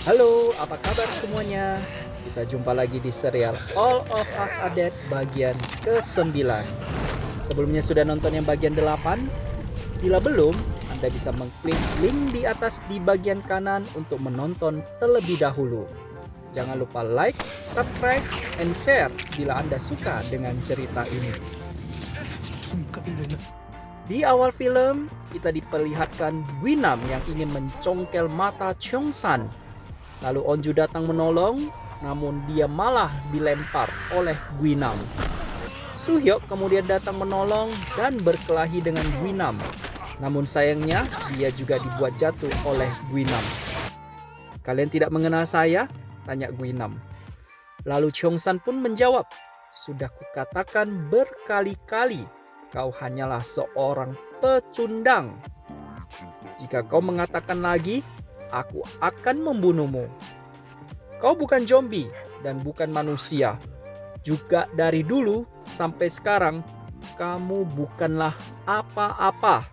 Halo, apa kabar semuanya? Kita jumpa lagi di serial All of Us Are Dead bagian ke-9. Sebelumnya sudah nonton yang bagian 8? Bila belum, Anda bisa mengklik link di atas di bagian kanan untuk menonton terlebih dahulu. Jangan lupa like, subscribe, and share bila Anda suka dengan cerita ini. Di awal film, kita diperlihatkan Guinam yang ingin mencongkel mata Cheong-san. Lalu Onju datang menolong, namun dia malah dilempar oleh Guinam. Suhyok kemudian datang menolong dan berkelahi dengan Guinam. Namun sayangnya, dia juga dibuat jatuh oleh Guinam. "Kalian tidak mengenal saya?" tanya Guinam. Lalu Cheong-san pun menjawab, "Sudah kukatakan berkali-kali, kau hanyalah seorang pecundang. Jika kau mengatakan lagi, aku akan membunuhmu. Kau bukan zombie dan bukan manusia. Juga dari dulu sampai sekarang, kamu bukanlah apa-apa.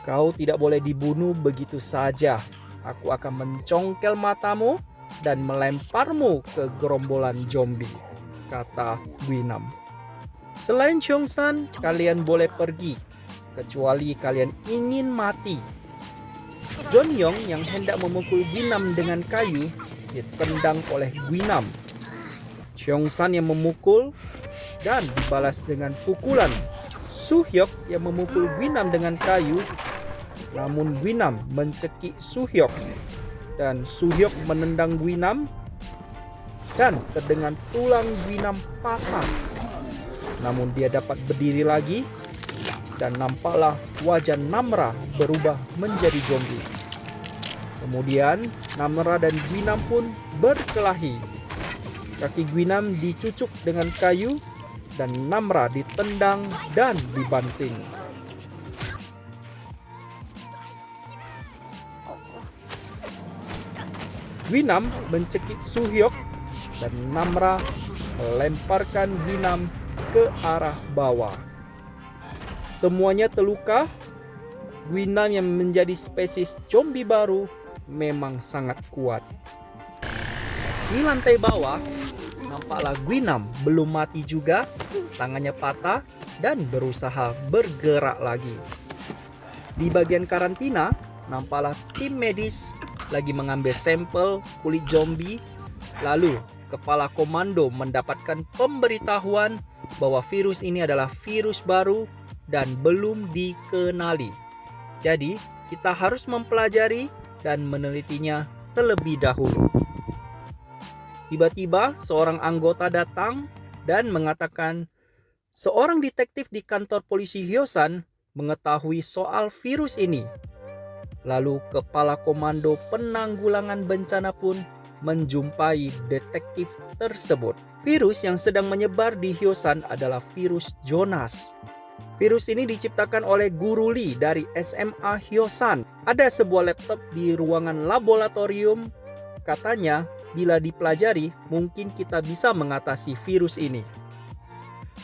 Kau tidak boleh dibunuh begitu saja. Aku akan mencongkel matamu dan melemparmu ke gerombolan zombie," kata Guinam. "Selain Cheong-san, kalian boleh pergi, kecuali kalian ingin mati." John Yong yang hendak memukul Guinam dengan kayu ditendang oleh Guinam. Cheong-san yang memukul dan dibalas dengan pukulan. Suhyok yang memukul Guinam dengan kayu, namun Guinam mencekik Suhyok dan Suhyok menendang Guinam dan terdengar tulang Guinam patah. Namun dia dapat berdiri lagi dan nampaklah wajah Namra berubah menjadi zombie. Kemudian Namra dan Guinam pun berkelahi. Kaki Guinam dicucuk dengan kayu dan Namra ditendang dan dibanting. Guinam mencekik Suhyok dan Namra melemparkan Guinam ke arah bawah. Semuanya terluka. Guinam yang menjadi spesies zombie baru memang sangat kuat. Di lantai bawah, nampaklah Guinam belum mati juga, tangannya patah dan berusaha bergerak lagi. Di bagian karantina, nampaklah tim medis lagi mengambil sampel kulit zombie. Lalu, kepala komando mendapatkan pemberitahuan bahwa virus ini adalah virus baru dan belum dikenali. Jadi, kita harus mempelajari dan menelitinya terlebih dahulu. Tiba-tiba, seorang anggota datang dan mengatakan, seorang detektif di kantor polisi Hyosan mengetahui soal virus ini. Lalu, kepala komando penanggulangan bencana pun menjumpai detektif tersebut. Virus yang sedang menyebar di Hyosan adalah virus Jonas. Virus ini diciptakan oleh guru Lee dari SMA Hyosan. Ada sebuah laptop di ruangan laboratorium. Katanya, bila dipelajari, mungkin kita bisa mengatasi virus ini.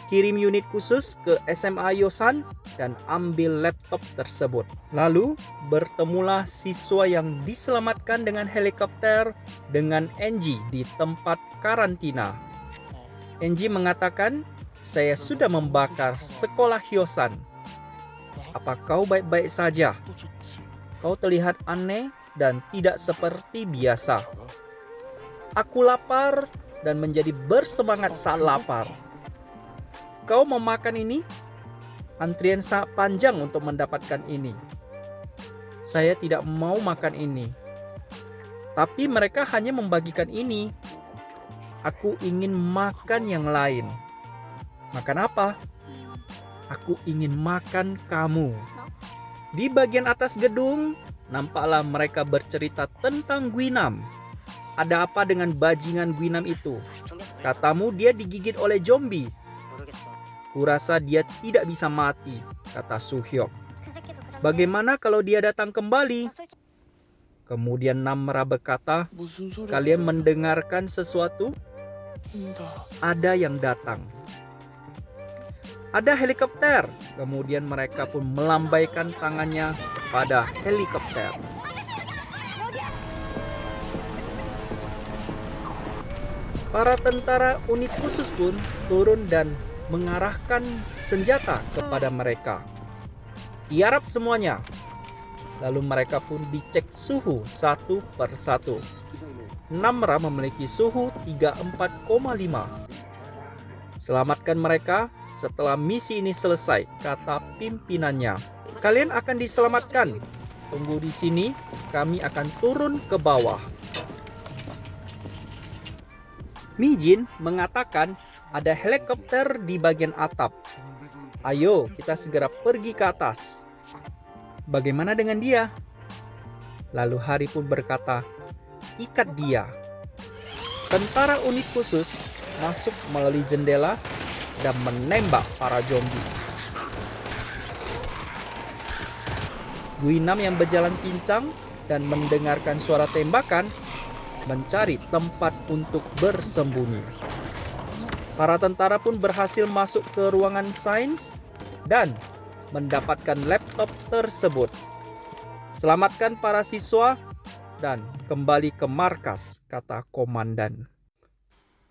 Kirim unit khusus ke SMA Hyosan dan ambil laptop tersebut. Lalu, bertemulah siswa yang diselamatkan dengan helikopter dengan Enji di tempat karantina. Enji mengatakan, "Saya sudah membakar sekolah Hyosan. Apa kau baik-baik saja? Kau terlihat aneh dan tidak seperti biasa. Aku lapar dan menjadi bersemangat saat lapar. Kau mau makan ini? Antrian sangat panjang untuk mendapatkan ini. Saya tidak mau makan ini. Tapi mereka hanya membagikan ini. Aku ingin makan yang lain." "Makan apa?" "Aku ingin makan kamu." Di bagian atas gedung, nampaklah mereka bercerita tentang Guinam. "Ada apa dengan bajingan Guinam itu? Katamu dia digigit oleh zombie." "Kurasa dia tidak bisa mati," kata Suhyok. "Bagaimana kalau dia datang kembali?" Kemudian Namra berkata, "Kalian mendengarkan sesuatu? Ada yang datang. Ada helikopter." Kemudian mereka pun melambaikan tangannya kepada helikopter. Para tentara unit khusus pun turun dan mengarahkan senjata kepada mereka. Tiarap semuanya. Lalu mereka pun dicek suhu satu per satu. Namra memiliki suhu 34,5. Selamatkan mereka setelah misi ini selesai, kata pimpinannya. Kalian akan diselamatkan. Tunggu di sini, kami akan turun ke bawah. Mijin mengatakan ada helikopter di bagian atap. Ayo, kita segera pergi ke atas. Bagaimana dengan dia? Lalu Hari pun berkata, ikat dia. Tentara unit khusus masuk melalui jendela dan menembak para zombie. Guinam yang berjalan pincang dan mendengarkan suara tembakan mencari tempat untuk bersembunyi. Para tentara pun berhasil masuk ke ruangan sains dan mendapatkan laptop tersebut. Selamatkan para siswa dan kembali ke markas, kata komandan.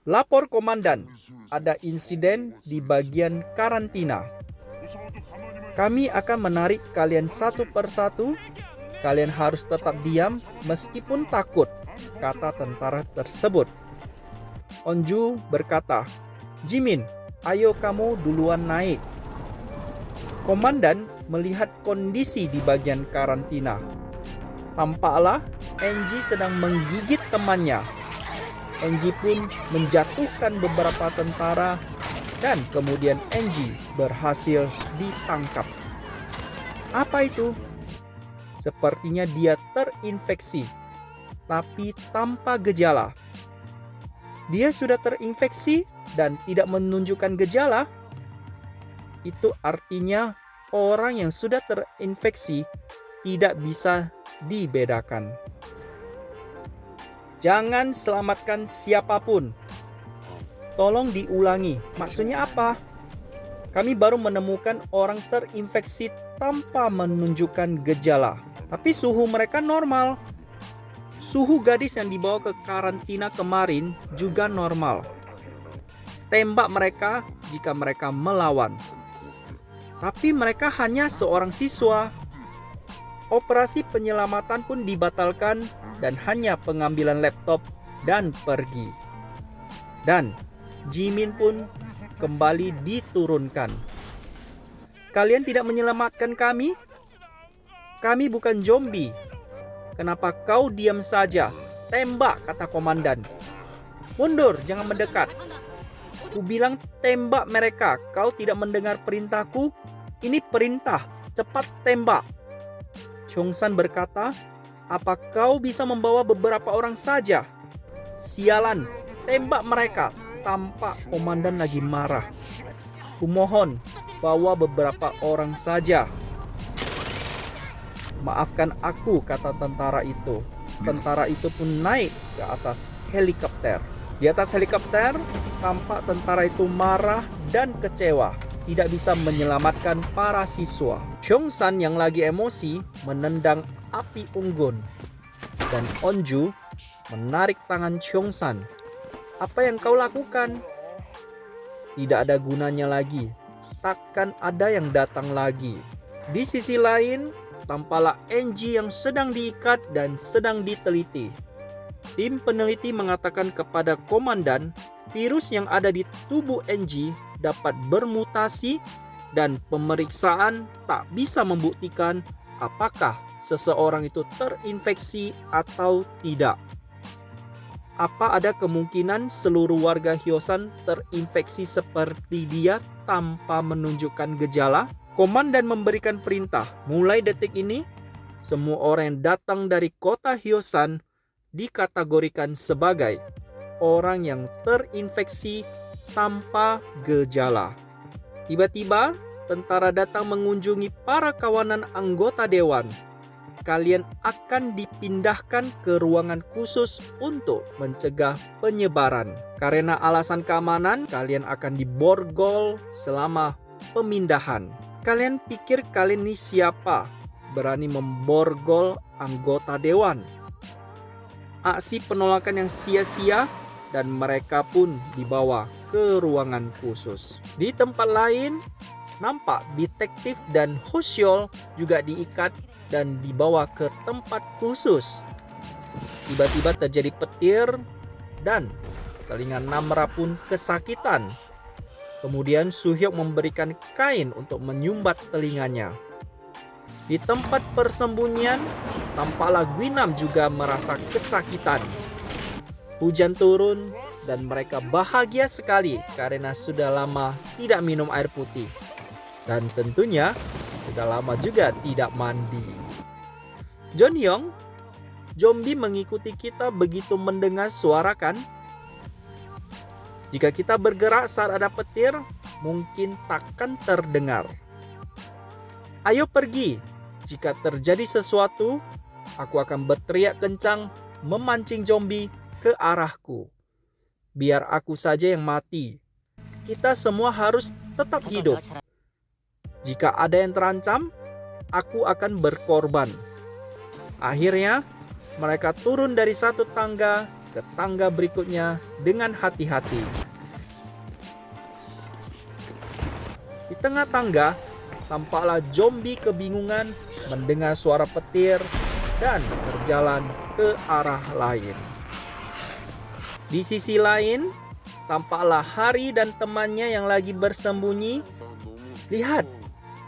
Lapor komandan, ada insiden di bagian karantina. Kami akan menarik kalian satu persatu. Kalian harus tetap diam meskipun takut, kata tentara tersebut. Onju berkata, Jimin, ayo kamu duluan naik. Komandan melihat kondisi di bagian karantina. Tampaklah Enji sedang menggigit temannya. Enji pun menjatuhkan beberapa tentara dan kemudian Enji berhasil ditangkap. Apa itu? Sepertinya dia terinfeksi, tapi tanpa gejala. Dia sudah terinfeksi dan tidak menunjukkan gejala. Itu artinya orang yang sudah terinfeksi tidak bisa dibedakan. Jangan selamatkan siapapun. Tolong diulangi. Maksudnya apa? Kami baru menemukan orang terinfeksi tanpa menunjukkan gejala, tapi suhu mereka normal. Suhu gadis yang dibawa ke karantina kemarin juga normal. Tembak mereka jika mereka melawan. Tapi mereka hanya seorang siswa. Operasi penyelamatan pun dibatalkan dan hanya pengambilan laptop dan pergi. Dan Jimin pun kembali diturunkan. Kalian tidak menyelamatkan kami? Kami bukan zombie. Kenapa kau diam saja? Tembak, kata komandan. Mundur, jangan mendekat. Ku bilang tembak mereka. Kau tidak mendengar perintahku? Ini perintah, cepat tembak. Chongsan berkata, apa kau bisa membawa beberapa orang saja? Sialan, tembak mereka. Tampak komandan lagi marah. Kumohon, bawa beberapa orang saja. Maafkan aku, kata tentara itu. Tentara itu pun naik ke atas helikopter. Di atas helikopter, tampak tentara itu marah dan kecewa, tidak bisa menyelamatkan para siswa. Chongsan yang lagi emosi menendang api unggun. Dan Onju menarik tangan Chongsan. Apa yang kau lakukan? Tidak ada gunanya lagi. Takkan ada yang datang lagi. Di sisi lain, tampaklah Enji yang sedang diikat dan sedang diteliti. Tim peneliti mengatakan kepada komandan, virus yang ada di tubuh Enji dapat bermutasi dan pemeriksaan tak bisa membuktikan apakah seseorang itu terinfeksi atau tidak. Apa ada kemungkinan seluruh warga Hyosan terinfeksi seperti dia tanpa menunjukkan gejala? Komandan memberikan perintah, mulai detik ini, semua orang yang datang dari kota Hyosan dikategorikan sebagai orang yang terinfeksi tanpa gejala. Tiba-tiba, tentara datang mengunjungi para kawanan anggota dewan. Kalian akan dipindahkan ke ruangan khusus untuk mencegah penyebaran. Karena alasan keamanan, kalian akan diborgol selama pemindahan. Kalian pikir kalian ini siapa? Berani memborgol anggota dewan? Aksi penolakan yang sia-sia dan mereka pun dibawa ke ruangan khusus. Di tempat lain, nampak detektif dan Hosyol juga diikat dan dibawa ke tempat khusus. Tiba-tiba terjadi petir dan telinga Namra pun kesakitan. Kemudian Suhyok memberikan kain untuk menyumbat telinganya. Di tempat persembunyian, tampaklah Gwynam juga merasa kesakitan. Hujan turun dan mereka bahagia sekali karena sudah lama tidak minum air putih. Dan tentunya sudah lama juga tidak mandi. Jonyong, zombie mengikuti kita begitu mendengar suara kan? Jika kita bergerak saat ada petir, mungkin takkan terdengar. Ayo pergi. Jika terjadi sesuatu, aku akan berteriak kencang memancing zombie ke arahku. Biar aku saja yang mati. Kita semua harus tetap hidup. Jika ada yang terancam, aku akan berkorban. Akhirnya, mereka turun dari satu tangga ke tangga berikutnya dengan hati-hati. Di tengah tangga, tampaklah zombie kebingungan mendengar suara petir dan berjalan ke arah lain. Di sisi lain, tampaklah Hari dan temannya yang lagi bersembunyi. Lihat,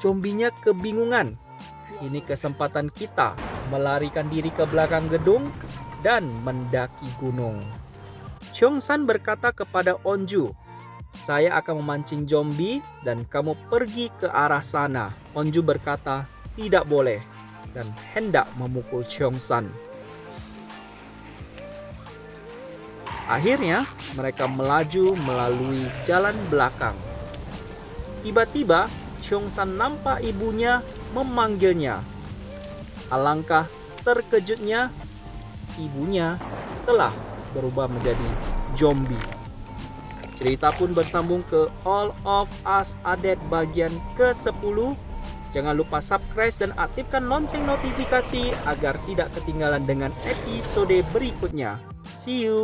zombinya kebingungan. Ini kesempatan kita melarikan diri ke belakang gedung dan mendaki gunung. Cheongsan berkata kepada Onju, "Saya akan memancing zombie dan kamu pergi ke arah sana." Onju berkata, "Tidak boleh," dan hendak memukul Cheongsan. Akhirnya, mereka melaju melalui jalan belakang. Tiba-tiba, Cheongsan nampak ibunya memanggilnya. Alangkah terkejutnya, ibunya telah berubah menjadi zombie. Cerita pun bersambung ke All of Us Are bagian ke-10. Jangan lupa subscribe dan aktifkan lonceng notifikasi agar tidak ketinggalan dengan episode berikutnya. See you!